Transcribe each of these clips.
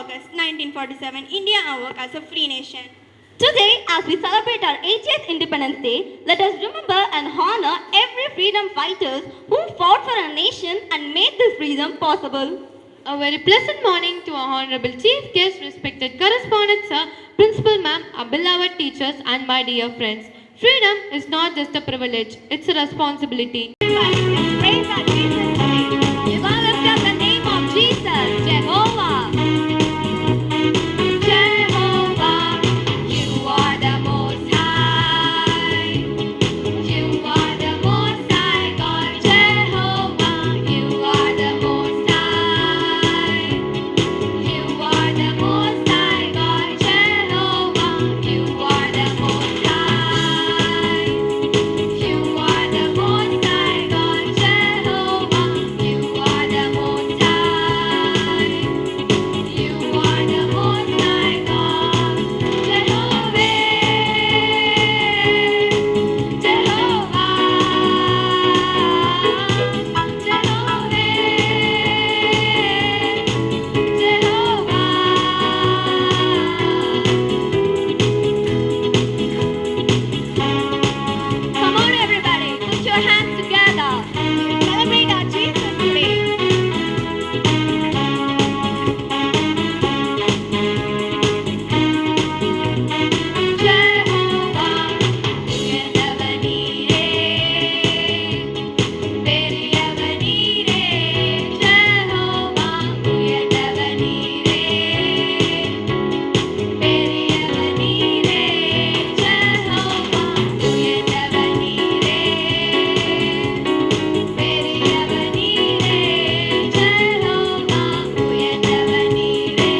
August 1947, India awoke as a free nation. Today, as we celebrate our 80th Independence Day, let us remember and honor every freedom fighters who fought for our nation and made this freedom possible. A very pleasant morning to our Honorable Chief Guest, respected correspondent sir, Principal ma'am, our beloved teachers and my dear friends. Freedom is not just a privilege, it's a responsibility. Praise our Jesus today. We will lift up the name of Jesus, Jehovah. Jehovah, you are the most high. You are the most high God. Jehovah, you are the most high. You are the most high God. Jehovah, you are the most high. You are the most high God. Jehovah, you are the most high. You are the most high God. Jehovah, Come on, everybody, put your hands together. Celebrate our Jesus today. Jehovah, உயர்ந்தவர் நீரே, பெரியவர் நீரே. Jehovah, உயர்ந்தவர் நீரே, பெரியவர் நீரே. Jehovah, உயர்ந்தவர் நீரே, பெரியவர் நீரே. Jehovah, உயர்ந்தவர் நீரே,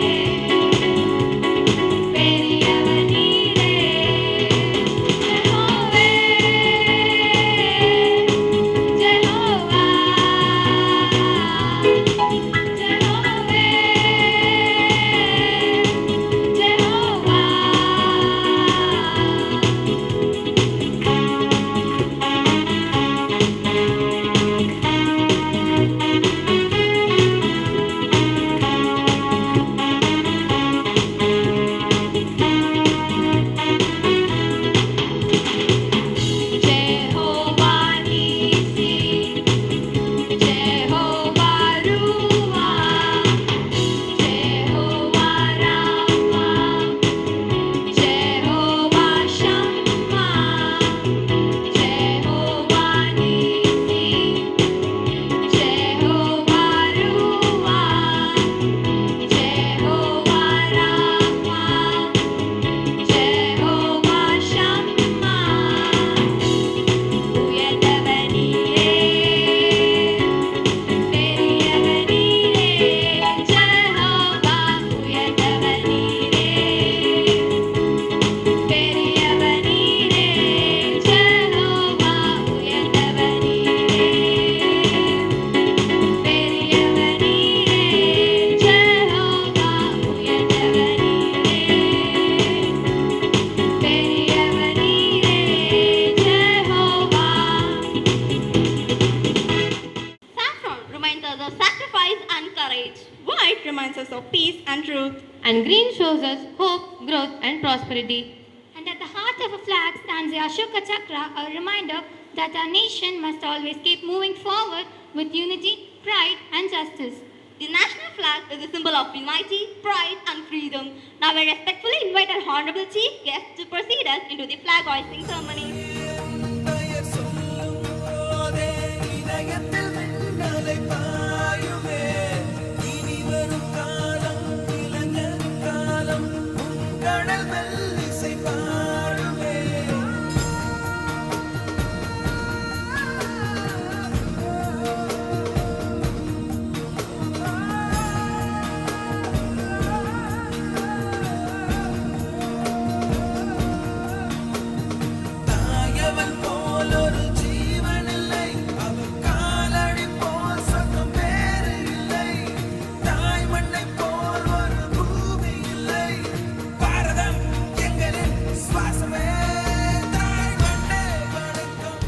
பெரியவர் நீரே. Jehovah Nissi, Jehovah Ruah, Jehovah Rapha, Jehovah Shammah, Jehovah Nissi, Jehovah Ruah, Jehovah Rapha, Jehovah Shammah. உயர்ந்தவர் நீரே, பெரியவர் நீரே. Jehovah, உயர்ந்தவர் நீரே, பெரியவர் நீரே. Jehovah, உயர்ந்தவர் நீரே, பெரியவர் நீரே. Jehovah, உயர்ந்தவர் நீரே, பெரியவர் நீரே. Jehovah. Saffron reminds us of sacrifice and courage. White reminds us of peace and truth. And green shows us hope, growth and prosperity. And at the heart of a flag stands the Ashoka Chakra, a reminder that our nation must always keep moving forward with unity, pride, and justice. The national flag is a symbol of unity, pride, and freedom. Now we respectfully invite our Honorable Chief Guest to proceed us into the flag hoisting ceremony. பெயர் சொல்லும் போதே இதயத்தில் மின்னலை பாயுமே. இனி வரும் காலம் இளைஞர் காலம், உன் கடல் மெல்லிசை பாடுமே. தாயவன் போல் ஒரு ஜீவன் இல்லை, அவர் காலடி போல் சொந்தம் வேறு இல்லை. தாய் மண்ணை போல் ஒரு பூமி இல்லை. பாரதம் எங்களின் சுவாசமே, தாய் மண்ணே வணக்கம்.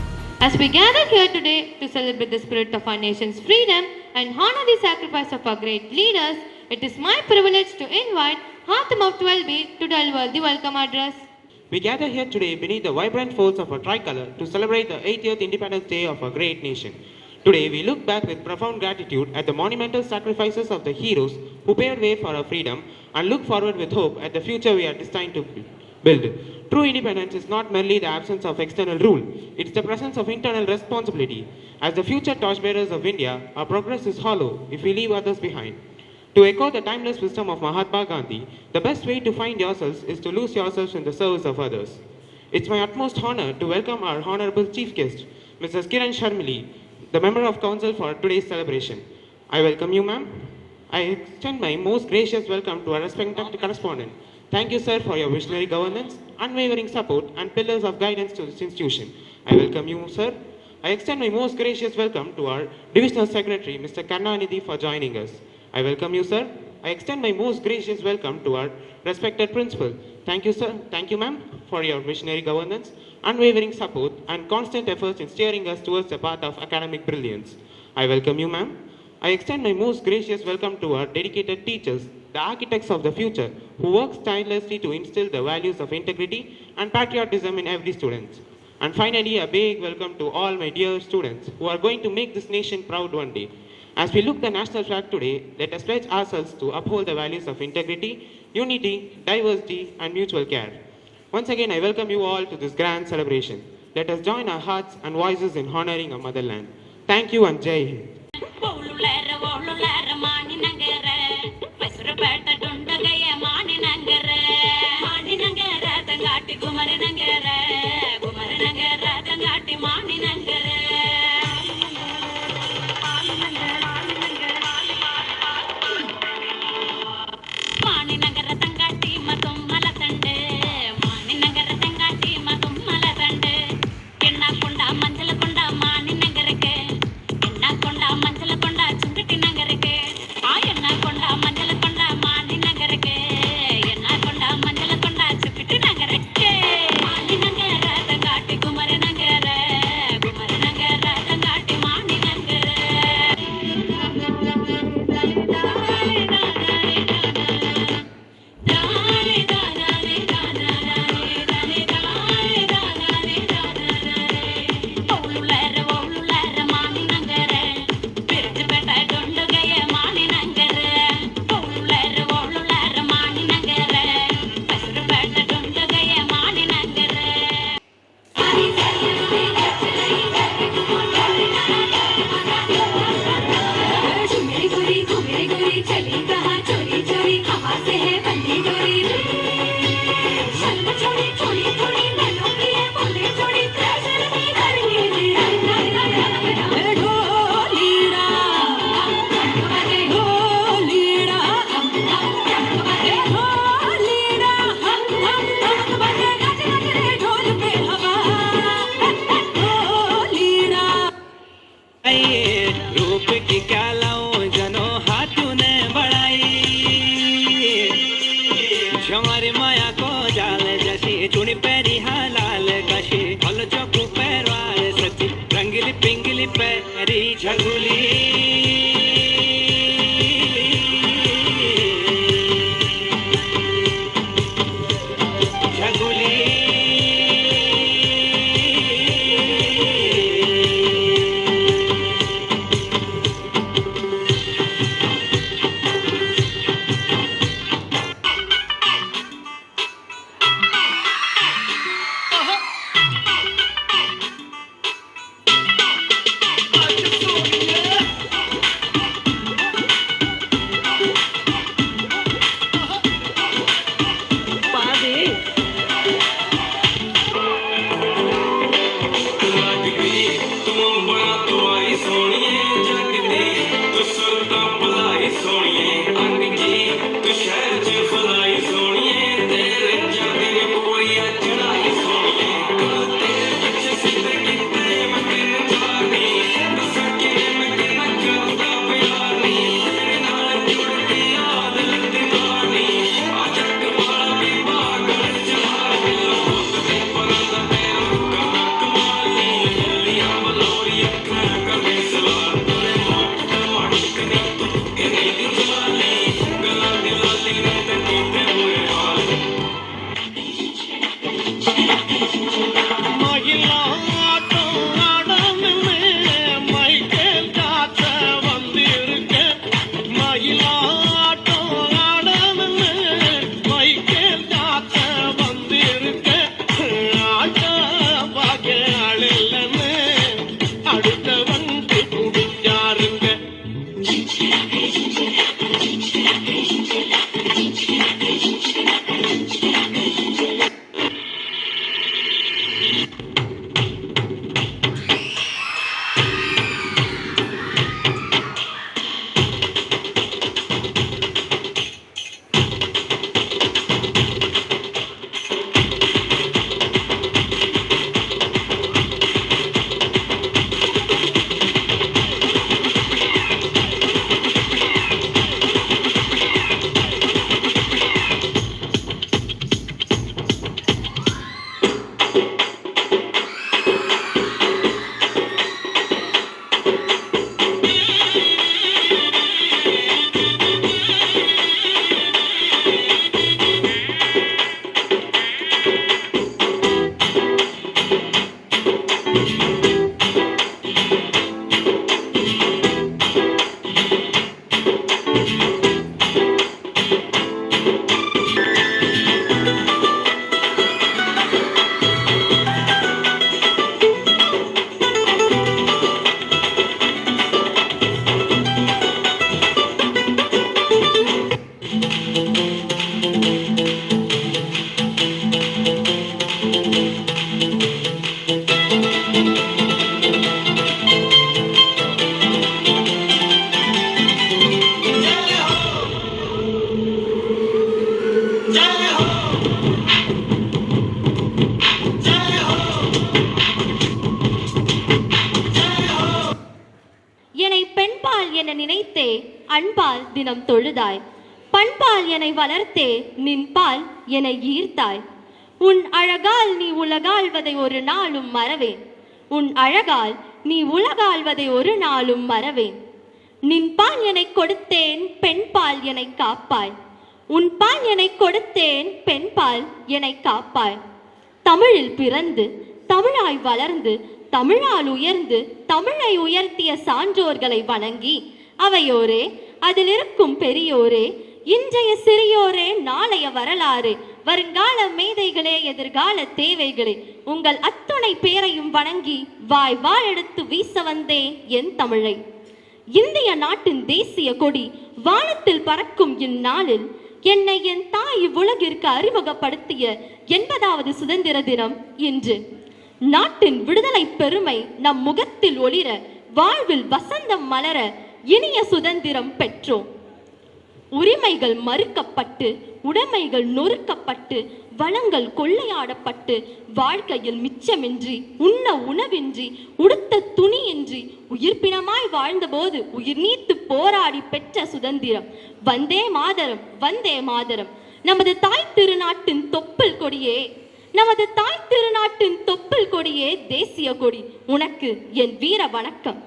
As we gather here today to celebrate the spirit of our nation's freedom and honor the sacrifice of our great leaders, it is my privilege to invite Hatem of 12B to deliver the welcome address. We gather here today beneath the vibrant folds of a tricolor to celebrate the 80th Independence Day of our great nation. Today, we look back with profound gratitude at the monumental sacrifices of the heroes who paved way for our freedom and look forward with hope at the future we are destined to build. True independence is not merely the absence of external rule, it's the presence of internal responsibility. As the future torchbearers of India, our progress is hollow if we leave others behind. To echo the timeless wisdom of Mahatma Gandhi, the best way to find yourselves is to lose yourselves in the service of others. It's my utmost honor to welcome our honorable chief guest, Mrs. Kiran Sharmili, the member of council for today's celebration. I welcome you, ma'am. I extend my most gracious welcome to our respected correspondent. Thank you, sir, for your visionary governance, unwavering support, and pillars of guidance to this institution. I welcome you, sir. I extend my most gracious welcome to our divisional secretary, Mr. Karnanidhi, for joining us. I welcome you, sir. I extend my most gracious welcome to our respected principal. Thank you, sir. Thank you, ma'am, for your visionary governance, unwavering support, and constant efforts in steering us towards the path of academic brilliance. I welcome you, ma'am. I extend my most gracious welcome to our dedicated teachers, the architects of the future, who work tirelessly to instill the values of integrity and patriotism in every student. And finally, a big welcome to all my dear students who are going to make this nation proud one day. As we look the national flag today, let us pledge ourselves to uphold the values of integrity, unity, diversity, and mutual care. Once again, I welcome you all to this grand celebration. Let us join our hearts and voices in honoring our motherland. Thank you and Jai Hind. குமரனங்கர நினைத்தே அன்பால் தினம் தொழுதாய். பண்பால் என்னை வளர்த்தே நின்பால் என்னை ஈர்த்தாய். உன் அழகால் நீ உலகாள்வதை ஒரு நாளும் மறவேன். உன் அழகால் நீ உலகாள்வதை ஒரு நாளும் மறவேன். நின்பால் என்னை கொடுத்தேன், பெண்பால் என்னை காப்பாய். உன் பால் என்னை கொடுத்தேன், பெண்பால் என்னை காப்பாய். தமிழில் பிறந்து தமிழாய் வளர்ந்து தமிழால் உயர்ந்து தமிழை உயர்த்திய சான்றோர்களை வணங்கி, அவையோரே அதில் இருக்கும் பெரியோரே, இன்றைய சிறியோரே நாளைய வரலாறு, வருங்கால மேதைகளே எதிர்கால தேவைகளே, உங்கள் அத்துணை பேரையும் வணங்கி வாய் எடுத்து வீச வந்தேன் என் தமிழை. இந்திய நாட்டின் தேசிய கொடி வானத்தில் பறக்கும் இந்நாளில் என்னை என் தாய் உலகிற்கு அறிமுகப்படுத்திய 80வது சுதந்திர தினம் இன்று. நாட்டின் விடுதலை பெருமை நம் முகத்தில் ஒளிர, வாழ்வில் வசந்தம் மலர இனிய சுதந்திரம் பெற்றோம். உரிமைகள் மறுக்கப்பட்டு, உடைமைகள் நொறுக்கப்பட்டு, வளங்கள் கொள்ளையாடப்பட்டு, வாழ்க்கையில் மிச்சமின்றி, உண்ண உணவின்றி, உடுத்த துணியின்றி, உயிர்ப்பினமாய் வாழ்ந்தபோது உயிர் நீத்து போராடி பெற்ற சுதந்திரம். வந்தே மாதரம், வந்தே மாதரம். நமது தாய் திருநாட்டின் தொப்புள் கொடியே, நமது தாய் திருநாட்டின் தொப்புள் கொடியே தேசிய கொடி, உனக்கு என் வீர வணக்கம்.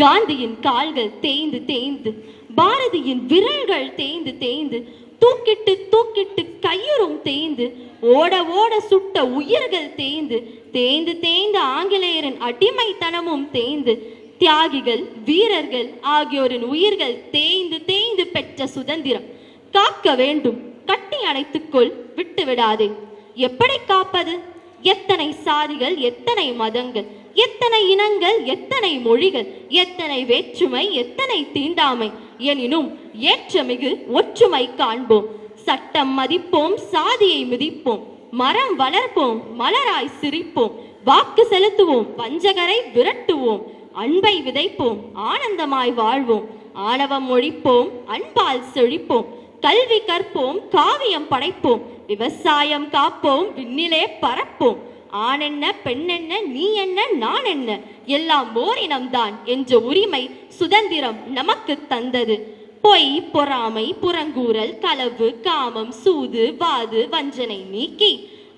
காந்தியின் கால்கள் தேய்ந்து தேய்ந்து, பாரதியின் விரல்கள் தேய்ந்து தேய்ந்து, தூக்கிட்டு தூக்கிட்டு கையுறும் தேய்ந்து, ஓட ஓட சுட்ட உயிர்கள் தேய்ந்து தேய்ந்து தேய்ந்து, ஆங்கிலேயரின் அடிமைத்தனமும் தேய்ந்து, தியாகிகள் வீரர்கள் ஆகியோரின் உயிர்கள் தேய்ந்து தேய்ந்து பெற்ற சுதந்திரம் காக்க வேண்டும். கட்டி அணைத்துக்கொள், விட்டு விடாதே. எப்படி காப்பது? எத்தனை சாதிகள், எத்தனை மதங்கள், எத்தனை இனங்கள், எத்தனை மொழிகள், எத்தனை வேற்றுமை, எத்தனை தீண்டாமை, எனினும் ஏற்றமிகு ஒற்றுமை காண்போம். சட்டம் மதிப்போம், சாதியை மிதிப்போம், மரம் வளர்ப்போம், மலராய் சிரிப்போம், வாக்கு செலுத்துவோம், வஞ்சகரை விரட்டுவோம், அன்பை விதைப்போம், ஆனந்தமாய் வாழ்வோம், ஆணவம் ஒழிப்போம், அன்பால் செழிப்போம், கல்வி கற்போம், காவியம் படைப்போம், விவசாயம் காப்போம், விண்ணிலே பறப்போம். ஆண் என்ன, பெண் என்ன, நீ என்ன, நான் என்ன, எல்லாம் ஓரினம்தான் என்ற உரிமை சுதந்திரம் நமக்கு தந்தது. பொய், பொறாமை, புறங்கூறல், களவு, காமம், சூது, வாது, வஞ்சனை நீக்கி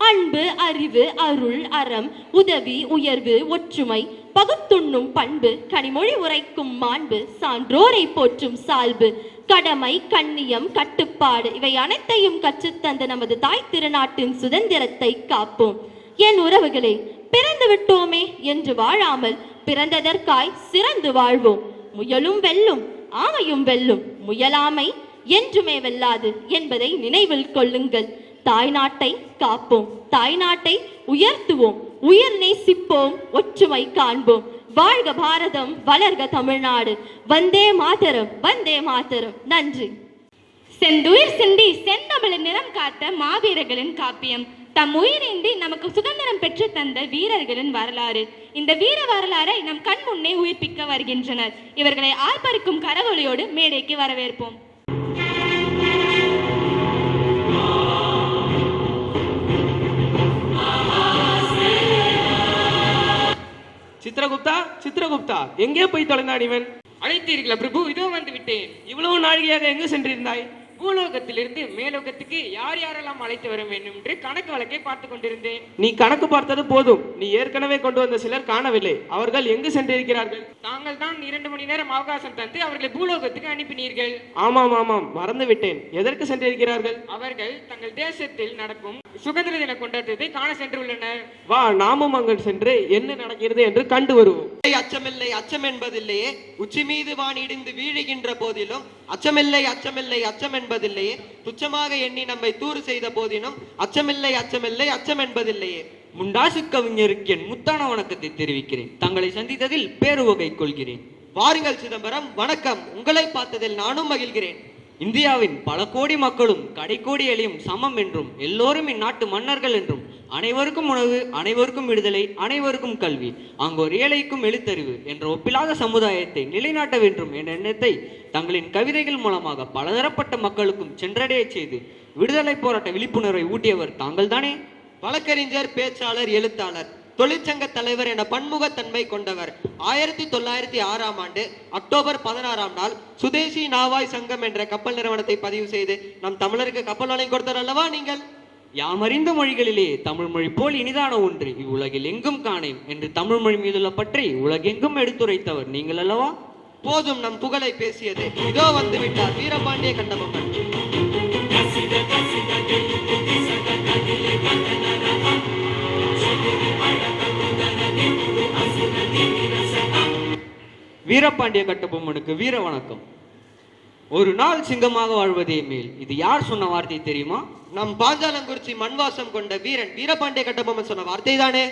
அன்பு, அறிவு, அருள், அறம், உதவி, உயர்வு, ஒற்றுமை, பகுத்துண்ணும் பண்பு, கனிமொழி உரைக்கும் மாண்பு, சான்றோரை போற்றும் சால்பு, கடமை, கண்ணியம், கட்டுப்பாடு, இவை அனைத்தையும் கற்றுத்தந்த நமது தாய் திருநாட்டின் சுதந்திரத்தை காப்போம். என் உறவுகளே, பிறந்து விட்டோமே என்று வாழாமல் பிறந்ததற்காய் சிறந்து வாழ்வோம். முயலும் வெல்லும், ஆமையும் வெல்லும், முயலாமை என்றுமே வெல்லாது என்பதை நினைவில் கொள்ளுங்கள். தாய்நாட்டை காப்போம், தாய்நாட்டை உயர்த்துவோம், உயிர் நேசிப்போம், ஒற்றுமை காண்போம். வாழ்க பாரதம், வளர்க தமிழ்நாடு. வந்தே மாதரம், வந்தே மாதரம். நன்றி. செந்துயிர் சிந்தி செந்தமிழின் நிறம் காத்த மாவீரர்களின் காப்பியம், தம் உயிரின்றி நமக்கு சுதந்திரம் பெற்று தந்த வீரர்களின் வரலாறு. இந்த வீர வரலாறை நம் கண் முன்னே உயிர்ப்பிக்க வருகின்றனர். இவர்களை ஆர்ப்பரிக்கும் கரவொலியோடு மேடைக்கு வரவேற்போம். சித்திரகுப்தா, சித்திரகுப்தா, எங்கே போய் தொலைந்தான் இவன்? அழைத்தீர்களா பிரபு? இதோ வந்து விட்டேன். இவ்வளவு நாழிகையாக எங்கு சென்றிருந்தாய்? பூலோகத்திலிருந்து மேலோகத்துக்கு யார் யாரெல்லாம் அழைத்து வர வேண்டும் என்று கணக்கு வழக்கை பார்த்து கொண்டிருந்தேன். நீ கணக்கு பார்த்தது போதும். நீ ஏற்கனவே கொண்டு வந்த சிலர் காணவில்லை. அவர்கள் எங்கு சென்றிருக்கிறார்கள்? தாங்கள் தான் 2 மணி நேரம் அவகாசம் தந்து அவர்களை பூலோகத்துக்கு அனுப்பினீர்கள். ஆமாம் ஆமாம், மறந்து விட்டேன். எதற்கு சென்றிருக்கிறார்கள்? அவர்கள் தங்கள் தேசத்தில் நடக்கும் சுதந்திர தின கொண்டாட்டத்தை காண சென்றுள்ளனர். வா, நாமும் அங்கு சென்று என்ன நடக்கிறது என்று கண்டு வருவோம். அச்சமில்லை அச்சம் என்பதில்லையே, உச்சி மீது வான் இடிந்து வீழுகின்ற போதிலும் அச்சமில்லை அச்சமில்லை அச்சம் என்பதில்லையே, துச்சமாக எண்ணி நம்மை தூறு செய்த போதினும் அச்சமில்லை அச்சமில்லை அச்சம் என்பதில்லையே. முண்டாசு கவிஞருக்கு என் முத்தான வணக்கத்தை தெரிவிக்கிறேன். தங்களை சந்தித்ததில் பேருவகை கொள்கிறேன். வாருங்கள் சிதம்பரம், வணக்கம். உங்களை பார்த்ததில் நானும் மகிழ்கிறேன். இந்தியாவின் பல கோடி மக்களும் கடைக்கோடி எளியும் சமம் என்றும் எல்லோரும் இந்நாட்டு மன்னர்கள் என்றும் அனைவருக்கும் உணவு, அனைவருக்கும் விடுதலை, அனைவருக்கும் கல்வி, அங்கோர் ஏழைக்கும் எழுத்தறிவு என்ற ஒப்பிலாத சமுதாயத்தை நிலைநாட்ட வேண்டும் என்ற எண்ணத்தை தங்களின் கவிதைகள் மூலமாக பலதரப்பட்ட மக்களுக்கும் சென்றடைய செய்து விடுதலை போராட்ட விழிப்புணர்வை ஊட்டியவர் தாங்கள் தானே? வழக்கறிஞர், பேச்சாளர், எழுத்தாளர், தொழிற்சங்க தலைவர் என பன்முகத்தன்மை கொண்டவர். 1906ஆம் ஆண்டு அக்டோபர் 16ஆம் நாள் சுதேசி நாவாய் சங்கம் என்ற கப்பல் நிறுவனத்தை பதிவு செய்து நம் தமிழருக்கு கப்பல் வழங்கி கொடுத்தார் அல்லவா நீங்கள்? யாமறிந்த மொழிகளிலே தமிழ் மொழி போல் இனிதான ஒன்று இவ்வுலகில் எங்கும் காணேன் என்று தமிழ் மொழி மீதுள்ள பற்றி உலகெங்கும் எடுத்துரைத்தவர் நீங்கள் அல்லவா? போதும் நம் புகழை பேசியது. இதோ வந்து விட்டார் வீரபாண்டிய கட்டபொம்மன். வீரபாண்டிய கட்டபொம்மனுக்கு வீர வணக்கம். ஒரு நாள் சிங்கமாக வாழ்வதே மேல், இது யார் சொன்ன வார்த்தை தெரியுமா? நம் பாஞ்சாலங்குறிச்சி மண்வாசம் கொண்ட வீரன் வீரபாண்டிய கட்டபொம்மன் சொன்ன வார்த்தை தானே?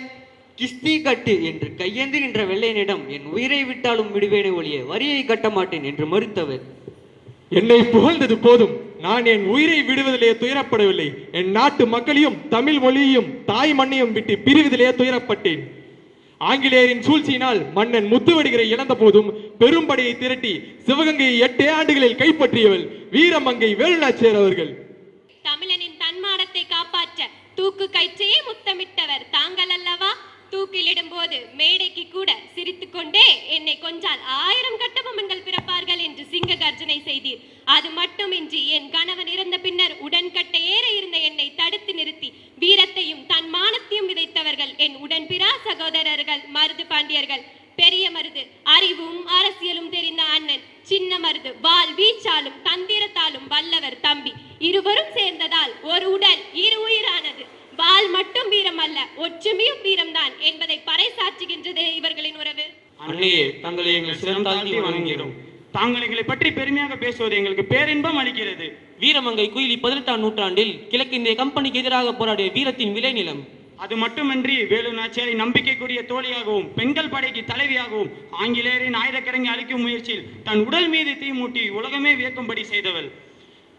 கிஸ்தி கட்டு என்று கையேந்தி நின்ற வெள்ளையனிடம் என் உயிரை விட்டாலும் விடுவேனே ஒழிய வரியை கட்ட மாட்டேன் என்று மறுத்தவர். என்னை புகழ்ந்தது போதும். நான் என் உயிரை விடுவதிலே துயரப்படவில்லை. என் நாட்டு மக்களையும் தமிழ் மொழியையும் தாய் மண்ணையும் விட்டு பிரிவதிலே துயரப்பட்டேன். ஆங்கிலேயரின் சூழ்ச்சியினால் மன்னன் முத்துவடிகரை இழந்த போதும் பெரும்படையை திரட்டி சிவகங்கையை 8 ஆண்டுகளில் கைப்பற்றியவள் வீரமங்கை வேலுநாச்சியார் அவர்கள். தமிழனின் தன்மானத்தை காப்பாற்ற தூக்கு கயிற்றையே முத்தமிட்டவர் தாங்கள் அல்லவா? தூக்கிலிடும் போது மேடைக்கு கூட சிரித்துக்கொண்டே என்னை கொஞ்சால் 1000 கட்டபொம்மன்கள் பிறப்பார்கள் என்று சிங்க கர்ஜனை செய்தீர். அது மட்டுமின்றி என் கணவன் இறந்த பின்னர் உடன்கட்டை ஏற இருந்த என்னை தடுத்து நிறுத்தி வீரத்தையும் தன்மானத்தையும் விதைத்தவர்கள் என் உடன்பிறா சகோதரர்கள் மருது பாண்டியர்கள். பெரிய மருது அறிவும் அரசியலும் தெரிந்த அண்ணன், சின்ன மருது வாள் வீச்சாலும் தந்திரத்தாலும் வல்லவர் தம்பி. இருவரும் சேர்ந்ததால் ஒரு உடல் 2 உயிரானது. வாள் மட்டும் வீரம் அல்ல, ஒற்றுமையும் வீரம்தான் என்பதை பறைசாற்றுகின்றது இவர்களின் உறவு. அன்னையே, தங்களை எங்கள் சிரம் தாழ்த்தி வணங்குகிறோம். தாங்கள் எங்களை பற்றி பெருமையாக பேசுவது எங்களுக்கு பேரின்பம் அளிக்கிறது. வீரமங்கை குயிலி 18ஆம் நூற்றாண்டில் கிழக்கிந்திய கம்பெனிக்கு எதிராக போராடிய வீரத்தின் விளைநிலம். அது மட்டுமன்றி வேலு நாச்சியாரை நம்பிக்கைக்குரிய தோழியாகவும் பெண்கள் படைக்கு தலைவியாகவும் ஆங்கிலேயரின் ஆயுதக்கிரங்கை அழிக்கும் முயற்சியில் தன் உடல் மீது தீ மூட்டி உலகமே வியக்கும்படி செய்தவள்.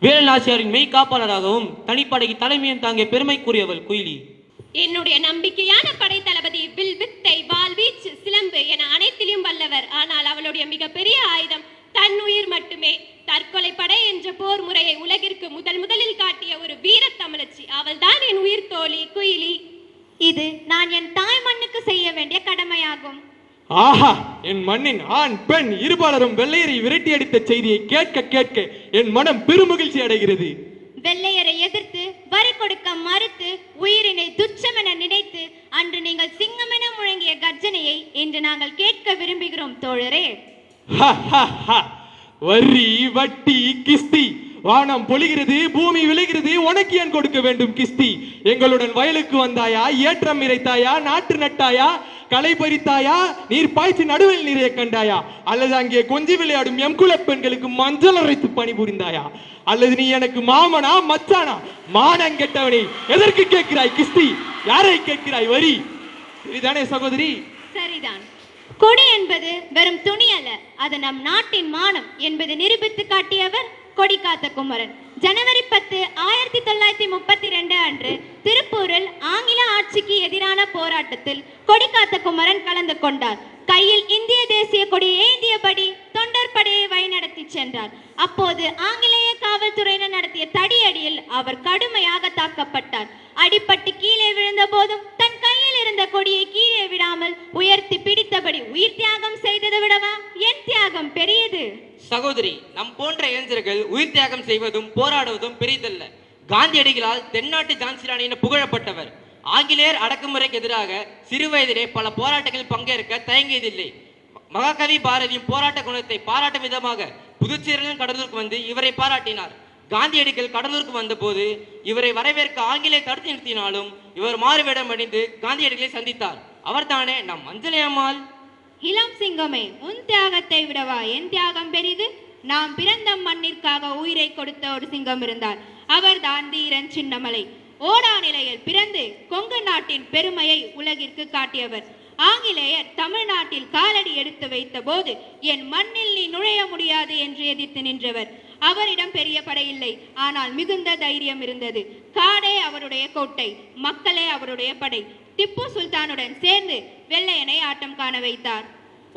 வேலுநாச்சியாரின் மெய் காப்பாளராகவும் தனிப்படைக்கு தலைமையும் தாங்கிய பெருமைக்குரியவள் குயிலி. என்னுடைய நம்பிக்கையான படை தளபதி வில் வித்தை, வாள் வீச்சு, சிலம்பு என அனைத்திலும் வல்லவர். ஆனால் அவளுடைய மிகப்பெரிய ஆயுதம் தன் உயிர் மட்டுமே. தற்கொலை படை என்ற போர் முறையை உலகிற்கு முதலில் காட்டிய ஒரு வீர தமிழச்சி. அவள் தான் என் உயிர் தோழி குயிலி. இது நான் என் தாய் மண்ணுக்கு செய்ய வேண்டிய கடமையாகும். ஆஹா, என் மண்ணின் ஆண் பெண் இருபாலரும் வெள்ளையரை விரட்டி அடித்த செய்தியை கேட்க கேட்க என் மனம் பெருமகிழ்ச்சி அடைகிறது. வெள்ளையரை எதிர்த்து வரி கொடுக்க மறுத்து உயிரினை துச்சமென நினைத்து அன்று நீங்கள் சிங்கமென முழங்கிய கர்ஜனையை இன்று நாங்கள் கேட்க விரும்புகிறோம் தோழரே. வரி, வட்டி, கிஸ்தி, வானம் பொழிகிறது, பூமி விளைகிறது, உனக்கு ஏன் கொடுக்க வேண்டும் கிஸ்தி? எங்களுடன் வயலுக்கு வந்தாயா, ஏற்றம் இறைத்தாயா, நாற்று நட்டாயா, களை பறித்தாயா, நீர் பாய்ச்சி நடுவில் நீரை கண்டாயா, அல்லது அங்கே கொஞ்சி விளையாடும் எம்குல பெண்களுக்கு மஞ்சள் அரைத்து பணிபுரிந்தாயா, அல்லது நீ எனக்கு மாமனா மச்சானா? மானம் கெட்டவனே, எதற்கு கேட்கிறாய் கிஸ்தி? யாரை கேட்கிறாய் வரி? சரிதானே சகோதரி? சரிதான். கொடி என்பது வெறும் துணி அல்ல, அது நம் நாட்டின் மானம் என்பது நிரூபித்து காட்டியவர் கொடிக்காத்த குமரன். ஜனவரி 10, 1932 அன்று திருப்பூரில் ஆங்கில ஆட்சிக்கு எதிரான போராட்டத்தில் கொடிக்காத்த குமரன் கலந்து கொண்டார். கையில் இந்திய தேசிய கொடி ஏந்தியபடி தொண்டர் படையை வழிநடத்தி சென்றார். அப்போது ஆங்கிலேய காவல்துறையினர் நடத்திய தடியடியில் அவர் கடுமையாக தாக்கப்பட்டார். அடிபட்டு கீழே விழுந்த போதும் தன் கையில் இருந்த கொடியை கீழே விடாமல் உயர்த்தி பிடித்தபடி உயிர் தியாகம் செய்ததை விடவா என் தியாகம் பெரியது? சகோதரி, நம் போன்ற இளைஞர்கள் உயிர் தியாகம் செய்வதும் போராடுவதும் பெரிதல்ல. காந்தியடிகளால் தென்னாட்டு ஜான்சிராணி என புகழப்பட்டவர். ஆங்கிலேயர் அடக்குமுறைக்கு எதிராக சிறு வயதிலே பல போராட்டங்களில் பங்கேற்க தயங்கியதில்லை. மகாகவி பாரதியும் போராட்ட குணத்தை பாராட்டும் விதமாக புதுச்சேரியிலும் கடலூருக்கு வந்து இவரை பாராட்டினார். காந்தியடிகள் கடலூருக்கு வந்தபோது இவரை வரவேற்க ஆங்கிலேயர் தடுத்து நிறுத்தினாலும் இவர் மாறுவேடம் அணிந்து காந்தியடிகளை சந்தித்தார். அவர்தானே நம் அஞ்சலி அம்மாள். இளம் சிங்கமே, உன் தியாகத்தை விடவா என் தியாகம் பெரிது? நாம் பிறந்த மண்ணிற்காக உயிரை கொடுத்த ஒரு சிங்கம் இருந்தார். அவர்தான் தீரன் சின்னமலை. ஓடா நிலையில் பிறந்து கொங்கு நாட்டின் பெருமையை உலகிற்கு காட்டியவர். ஆங்கிலேயர் தமிழ்நாட்டில் காலடி எடுத்து வைத்த போது என் மண்ணில் நீ நுழைய முடியாது என்று எதிர்த்து நின்றவர். அவரிடம் பெரிய படை இல்லை, ஆனால் மிகுந்த தைரியம் இருந்தது. காடே அவருடைய கோட்டை, மக்களே அவருடைய படை. திப்பு சுல்தானுடன் சேர்ந்து வெள்ளையனை ஆட்டம் காண வைத்தார்.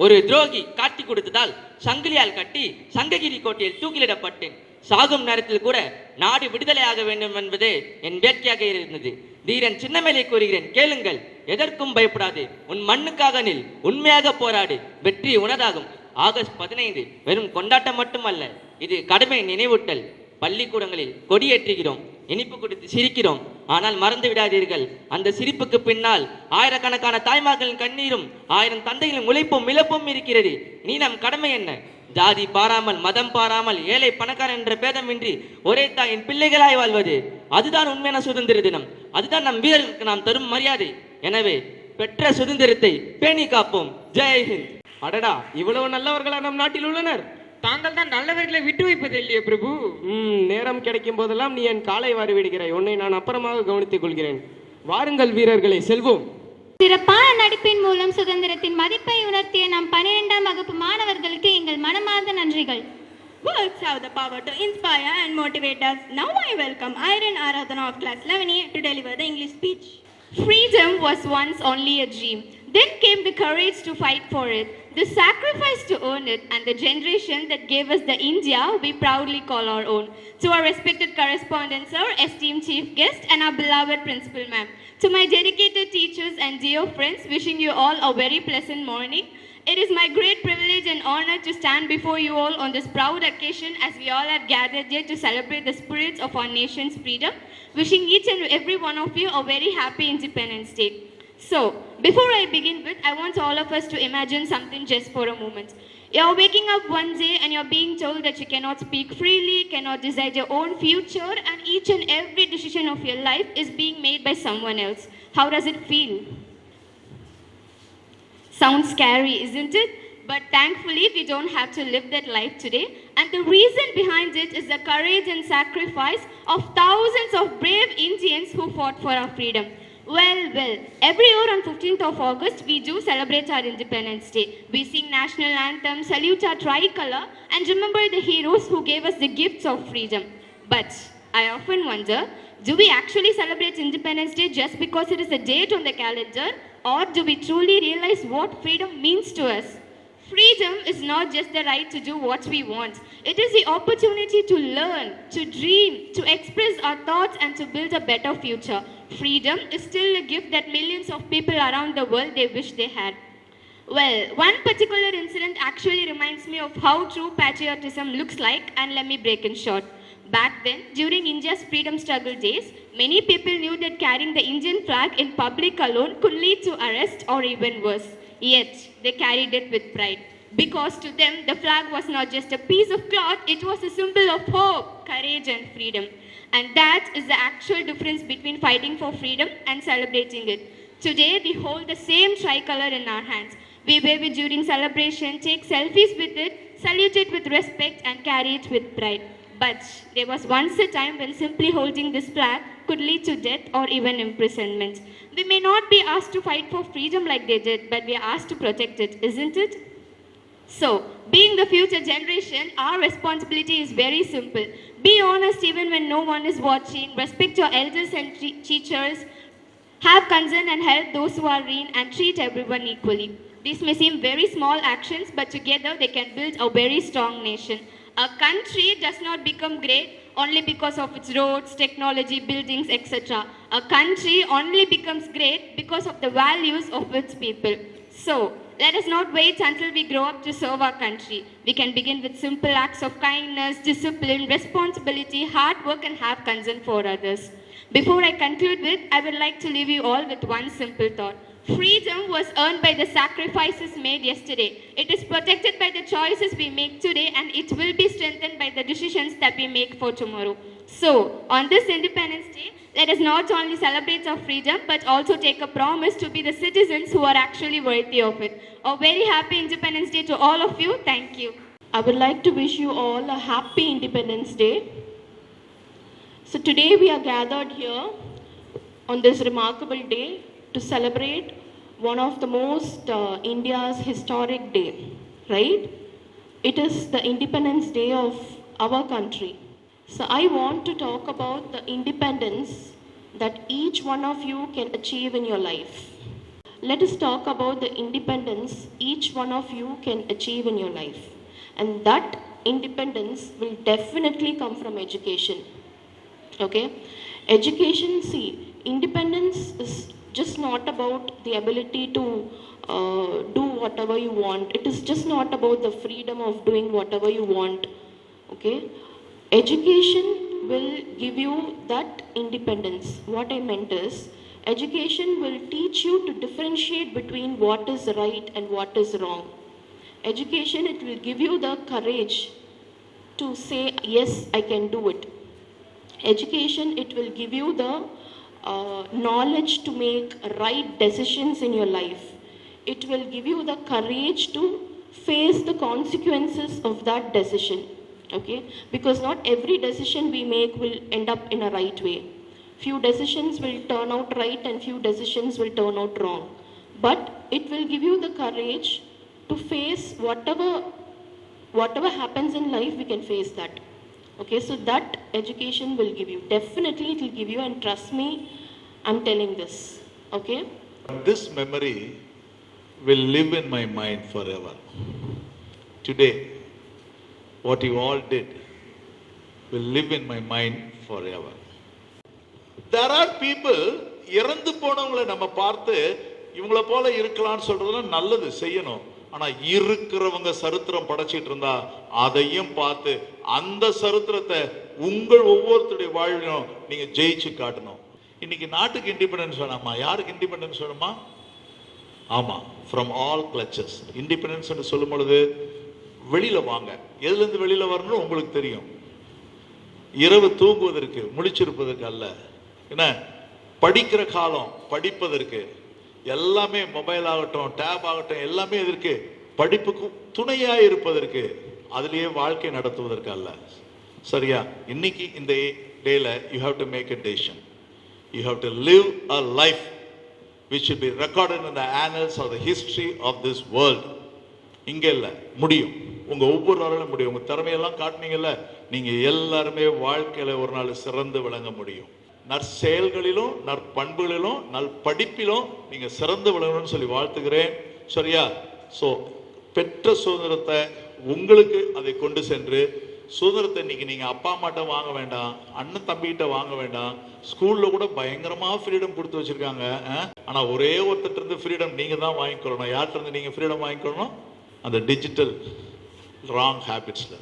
ஒரு துரோகி காட்டி கொடுத்ததால் சங்கிலியால் கட்டி சங்ககிரி கோட்டையில் தூக்கிலிடப்பட்டேன். சாகும் நேரத்தில் கூட நாடு விடுதலையாக வேண்டும் என்பதே என் வேட்கையாக இருந்தது. தீரன் சின்னமலை கூறுகிறேன், கேளுங்கள். எதற்கும் பயப்படாது, உன் மண்ணுக்காக நில், உண்மையாக போராடு, வெற்றி உனதாகும். ஆகஸ்ட் 15 வெறும் கொண்டாட்டம் மட்டுமல்ல, இது கடமை நினைவூட்டல். பள்ளிக்கூடங்களில் கொடியேற்றுகிறோம், இனிப்பு கொடுத்து சிரிக்கிறோம். ஆனால் மறந்து விடாதீர்கள், அந்த சிரிப்புக்கு பின்னால் ஆயிரக்கணக்கான தாய்மார்களின் கண்ணீரும் 1000 தந்தைகளின் உழைப்பும் இழப்பும் இருக்கிறது. இனி நம் கடமை என்ன? ஜாதி பாராமல், மதம் பாராமல், ஏழை பணக்காரன் என்ற பேதமின்றி ஒரே தாயின் பிள்ளைகளாய் வாழ்வது, அதுதான் உண்மையான சுதந்திர தினம். அதுதான் நம் வீரர்களுக்கு நாம் தரும் மரியாதை. எனவே பெற்ற சுதந்திரத்தை பேணி காப்போம். ஜெய்ஹிந்த். அடடா, இவ்வளவு நல்லவர்களா நம் நாட்டில் உள்ளனர். தாங்கள் தான் நல்லவர்களை விட்டு வைப்பது இல்லையே பிரபு. நேரம் கிடைக்கும் போதெல்லாம் நீ என் காலை வாரி விடுகிறாய். உன்னை நான் அப்புறமாக கவனித்துக் கொள்கிறேன். வாருங்கள் வீரர்களை, செல்வோம். சிறப்பான நடிப்பின் மூலம் சுதந்திரத்தின் மதிப்பை உணர்த்திய நம் 12ஆம் வகுப்பு மாணவர்களுக்கு எங்கள் மனமார்ந்த நன்றிகள். Words have the power to inspire and motivate us. Now I welcome Iron Aradhana of class 11A to deliver the English speech. Freedom was once only a dream. Then came the courage to fight for it, the sacrifice to earn it, and the generation that gave us the India we proudly call our own. To our respected correspondents, our esteemed chief guest, and our beloved principal ma'am. To my dedicated teachers and dear friends, wishing you all a very pleasant morning. It is my great privilege and honor to stand before you all on this proud occasion as we all are gathered here to celebrate the spirits of our nation's freedom. Wishing each and every one of you a very happy Independence Day. So, before I begin with, I want all of us to imagine something just for a moment. You're waking up one day and you're being told that you cannot speak freely, cannot decide your own future, and each and every decision of your life is being made by someone else. How does it feel? Sounds scary, isn't it? But thankfully, we don't have to live that life today. And the reason behind it is the courage and sacrifice of thousands of brave Indians who fought for our freedom. Well, every year on 15th of August, we do celebrate our Independence Day. We sing national anthem, salute our tricolor, and remember the heroes who gave us the gifts of freedom. But I often wonder, do we actually celebrate Independence Day just because it is a date on the calendar? Or do we truly realize what freedom means to us? Freedom is not just the right to do what we want. It is the opportunity to learn, to dream, to express our thoughts and to build a better future. Freedom is still a gift that millions of people around the world they wish they had. Well, one particular incident actually reminds me of how true patriotism looks like, and let me break in short. Back then, during India's freedom struggle days, many people knew that carrying the Indian flag in public alone could lead to arrest or even worse. Yet, they carried it with pride. Because to them, the flag was not just a piece of cloth, it was a symbol of hope, courage and freedom. And that is the actual difference between fighting for freedom and celebrating it. Today, we hold the same tricolor in our hands. We wave it during celebration, take selfies with it, salute it with respect and carry it with pride. But there was once a time when simply holding this flag could lead to death or even imprisonment. We may not be asked to fight for freedom like they did, but we are asked to protect it, isn't it? So, being the future generation, our responsibility is very simple. Be honest even when no one is watching. Respect your elders and teachers. Have concern and help those who are in, and treat everyone equally. These may seem very small actions, but together they can build a very strong nation. A country does not become great only because of its roads, technology, buildings, etc. A country only becomes great because of the values of its people. So, let us not wait until we grow up to serve our country. We can begin with simple acts of kindness, discipline, responsibility, hard work, and have concern for others. Before I conclude with, I would like to leave you all with one simple thought. Freedom was earned by the sacrifices made yesterday. It is protected by the choices we make today, and it will be strengthened by the decisions that we make for tomorrow. So, on this Independence Day, let us not only celebrate our freedom, but also take a promise to be the citizens who are actually worthy of it. A very happy Independence Day to all of you. Thank you. I would like to wish you all a happy Independence Day. So today we are gathered here on this remarkable day to celebrate one of the most India's historic day, right? It is the Independence Day of our country. So I want to talk about the independence that each one of you can achieve in your life. Let us talk about the independence each one of you can achieve in your life. And that independence will definitely come from education. Okay? Education, see, independence is just not about the ability to do whatever you want. It is just not about the freedom of doing whatever you want. Okay? Education will give you that independence. What I meant is, education will teach you to differentiate between what is right and what is wrong. Education, it will give you the courage to say, yes, I can do it. Education, it will give you the knowledge to make right decisions in your life. It will give you the courage to face the consequences of that decision. Okay? Because not every decision we make will end up in a right way. Few decisions will turn out right and few decisions will turn out wrong. But it will give you the courage to face whatever happens in life, we can face that. Okay, so that education will give you. Definitely it will give you, and trust me, I'm telling this. Okay? This memory will live in my mind forever. Today, what you all did will live in my mind forever. There are people, இறந்து போனவங்களை நம்ம பார்த்து இவங்கள போல இருக்கலாம்னு சொல்றதுலாம் நல்லது, செய்யணும். ஆனா இருக்கிறவங்க சரித்திரம் படைச்சிட்டு இருந்தா அதையும் பார்த்து அந்த சரித்திரத்தை உங்கள் ஒவ்வொருத்தருடைய வாழ்விலும் நீங்க ஜெயிச்சு காட்டணும். இன்னைக்கு நாட்டுக்கு இண்டிபெண்டன்ஸ் வேணாமா? யாருக்கு இண்டிபெண்டன்ஸ் வேணுமா? ஆமா, ஃப்ரம் ஆல் கிளச்சஸ். இண்டிபெண்டன்ஸ் சொல்லும் பொழுது வெளியில வாங்க. எதுல இருந்து வெளியில வரணும் உங்களுக்கு தெரியும். இரவு தூங்குவதற்கு, முழிச்சிருப்பதற்கு அல்ல. என்ன, படிக்கிற காலம் படிப்பதற்கு. எல்லாமே மொபைல் ஆகட்டும், டேப் ஆகட்டும், எல்லாமே எதற்கு? படிப்புக்கு துணையாக இருப்பதற்கு, அதுலேயே வாழ்க்கை நடத்துவதற்கு அல்ல. சரியா? இன்னைக்கு இந்த டேல you have to make a decision. You have to live a life which should be recorded in the annals of the history of this world. இங்க இல்ல, முடியும். உங்க ஒவ்வொரு நாளும் முடியும். உங்க திறமையெல்லாம் காட்டினீங்கல்ல, நீங்க எல்லாருமே வாழ்க்கையில ஒரு நாள் சிறந்து விளங்க முடியும். நற்செயல்களிலும் நற்பண்புகளிலும் நற்படிப்பிலும் நீங்க சிறந்து விளங்கணும்னு சொல்லி வாழ்த்துகிறேன். சரியா? ஸோ பெற்ற சுதந்திரத்தை உங்களுக்கு அதை கொண்டு சென்று, சுதந்திரத்தை இன்னைக்கு நீங்க அப்பா அம்மாட்ட வாங்க வேண்டாம், அண்ணன் தம்பிகிட்ட வாங்க வேண்டாம். ஸ்கூல்ல கூட பயங்கரமா ஃப்ரீடம் கொடுத்து வச்சிருக்காங்க. ஆனா ஒரே ஒருத்தர் இருந்து ஃப்ரீடம் நீங்க தான் வாங்கிக்கொள்ளணும். யார்கிட்ட இருந்து நீங்க ஃப்ரீடம் வாங்கிக்கொள்ளணும்? அந்த டிஜிட்டல் ராங் ஹேபிட்ஸ்ல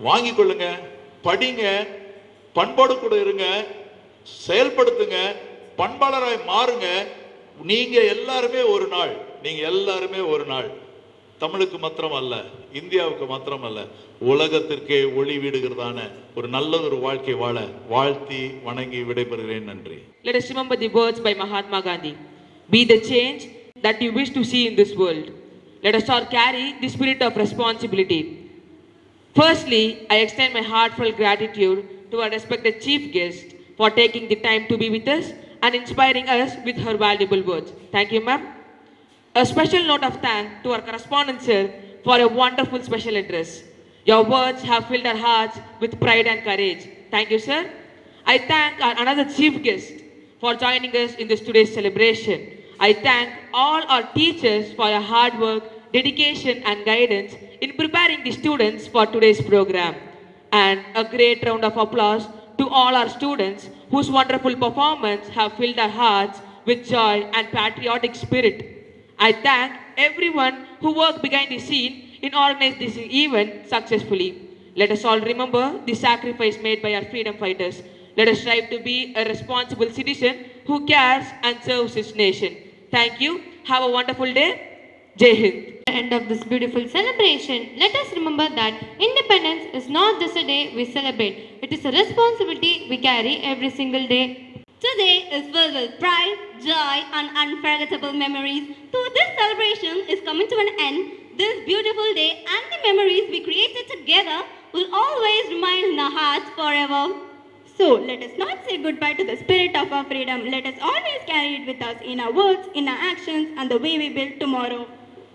வாங்கிக் கொள்ளுங்க. படிங்க, பண்பாடு கூட இருங்க, செயல்படுத்துங்க, பண்பாளராய் மாறுங்க. நீங்க எல்லாருமே ஒரு நாள், நீங்க எல்லாருமே ஒரு நாள் தமிழுக்கு மாத்திரம் அல்ல, இந்தியாவுக்கு மாத்திரம் அல்ல, உலகத்திற்கே ஒளி வீடுகிறதான ஒரு நல்ல ஒரு வாழ்க்கை வாழ வாழ்த்தி வணங்கி விடைபெறுகிறேன். நன்றி. Let us remember the words by Mahatma Gandhi. Be the change that you wish to see in this world. Let us all carry the spirit of responsibility. Firstly, I extend my heartfelt gratitude to our respected chief guest for taking the time to be with us and inspiring us with her valuable words. Thank you, ma'am. A special note of thanks to our correspondent sir for a wonderful special address. Your words have filled our hearts with pride and courage. Thank you, sir. I thank our another chief guest for joining us in this today's celebration. I thank all our teachers for your hard work, dedication and guidance in preparing the students for today's program. And a great round of applause to all our students whose wonderful performance have filled our hearts with joy and patriotic spirit. I thank everyone who worked behind the scene in organizing this event successfully. Let us all remember the sacrifice made by our freedom fighters. Let us strive to be a responsible citizen who cares and serves his nation. Thank you. Have a wonderful day. Jai Hind. At the end of this beautiful celebration, let us remember that independence is not just a day we celebrate. It is a responsibility we carry every single day. Today is filled with pride, joy, and unforgettable memories. So this celebration is coming to an end. This beautiful day and the memories we created together will always remain in our hearts forever. So let us not say goodbye to the spirit of our freedom. Let us always carry it with us in our words, in our actions, and the way we build tomorrow.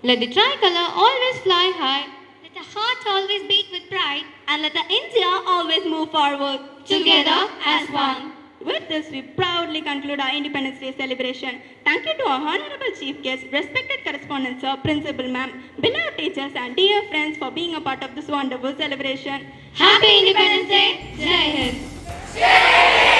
Let the tricolor always fly high. Let the heart always beat with pride, and let the India always move forward. Together as one. With this, we proudly conclude our Independence Day celebration. Thank you to our Honorable Chief Guest, respected correspondent sir, Principal Ma'am, beloved teachers and dear friends for being a part of this wonderful celebration. Happy Independence Day. Jai Hind.